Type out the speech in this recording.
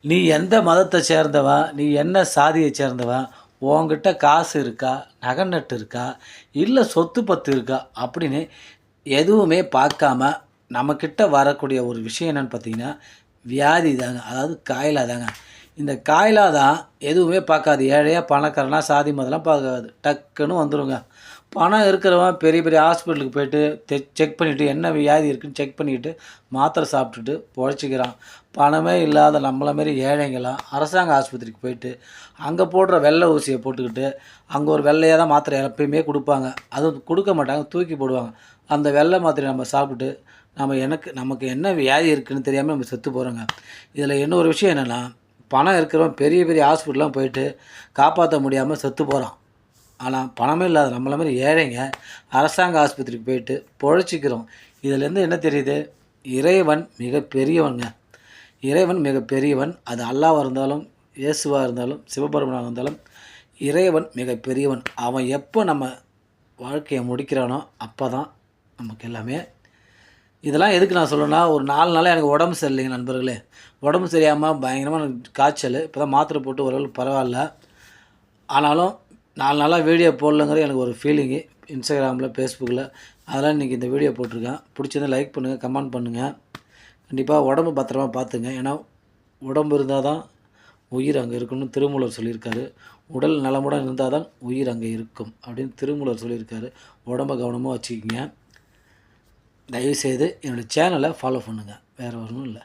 நீ எந்த மதத்தை சேர்ந்தவா? நீ என்ன சாதியை சேர்ந்தவா? உன்கிட்ட காசு இருக்கா? நகை நட்டு இருக்கா? இல்ல சொத்து பத்து இருக்கா? அப்படின்னு எதுவுமே பார்க்காம நம்மக்கிட்ட வரக்கூடிய ஒரு விஷயம் என்னன்னு பார்த்தீங்கன்னா, வியாதி தாங்க. அதாவது காய்லா தாங்க. இந்த காய்லா தான் எதுவுமே பார்க்காது. ஏழையா, பணக்காரனா, சாதி மதம்லாம் பார்க்காது. டக்குன்னு வந்துருங்க. பணம் இருக்கிறவன் பெரிய பெரிய ஹாஸ்பிட்டலுக்கு போயிட்டு செக் பண்ணிவிட்டு என்ன வியாதி இருக்குன்னு செக் பண்ணிக்கிட்டு மாத்திரை சாப்பிட்டுட்டு பொழைச்சிக்கிறான். பணமே இல்லாத நம்மள மாரி ஏழைங்கலாம் அரசாங்க ஆஸ்பத்திரிக்கு போயிட்டு அங்கே போடுற வெள்ளை ஊசியை போட்டுக்கிட்டு அங்கே ஒரு வெள்ளையாக தான் மாத்திரை எப்பயுமே கொடுப்பாங்க. அதுவும் கொடுக்க மாட்டாங்க, தூக்கி போடுவாங்க. அந்த வெள்ளை மாத்திரையை நம்ம சாப்பிட்டுட்டு நமக்கு என்ன வியாதி இருக்குதுன்னு தெரியாமல் நம்ம செத்து போகிறோங்க. இதில் இன்னொரு விஷயம் என்னென்னா, பணம் இருக்கிறவன் பெரிய பெரிய ஹாஸ்பிட்டல்லாம் போயிட்டு காப்பாற்ற முடியாமல் செத்து போகிறான். ஆனால் பணமே இல்லாத நம்மள மாதிரி ஏழைங்க அரசாங்க ஆஸ்பத்திரிக்கு போயிட்டு பொழைச்சிக்கிறோம். இதிலேருந்து என்ன தெரியுது? இறைவன் மிக பெரியவங்க. இறைவன் மிக பெரியவன். அது அல்லாவாக இருந்தாலும், இயேசுவாக இருந்தாலும், சிவபெருமனாக இருந்தாலும் இறைவன் மிக பெரியவன். அவன் எப்போ நம்ம வாழ்க்கையை முடிக்கிறானோ அப்போ தான் நமக்கு எல்லாமே. இதெல்லாம் எதுக்கு நான் சொல்லணும்னா, ஒரு 4 நாளாக எனக்கு உடம்பு சரியில்லைங்க நண்பர்களே. உடம்பு சரியாமல் பயங்கரமான காய்ச்சல். இப்போ தான் மாத்திரை போட்டு ஓரளவுக்கு பரவாயில்ல. ஆனாலும் 4 நாளாக வீடியோ போடலங்கிற எனக்கு ஒரு ஃபீலிங்கு. இன்ஸ்டாகிராமில், ஃபேஸ்புக்கில் அதெல்லாம் இன்றைக்கி இந்த வீடியோ போட்டிருக்கேன். பிடிச்சிருந்தா லைக் பண்ணுங்கள், கமெண்ட் பண்ணுங்கள். கண்டிப்பாக உடம்பு பத்திரமா பார்த்துங்க. ஏன்னா உடம்பு இருந்தால் தான் உயிர் அங்கே இருக்குன்னு திருமூலர் சொல்லியிருக்காரு. உடல் நலமுடன் இருந்தால் தான் உயிர் அங்கே இருக்கும் அப்படின்னு திருமூலர் சொல்லியிருக்காரு. உடம்பை கவனமாக வச்சுக்கிங்க. தயவுசெய்து என்னோடய சேனலை ஃபாலோ பண்ணுங்கள். வேறு ஒன்றும் இல்லை.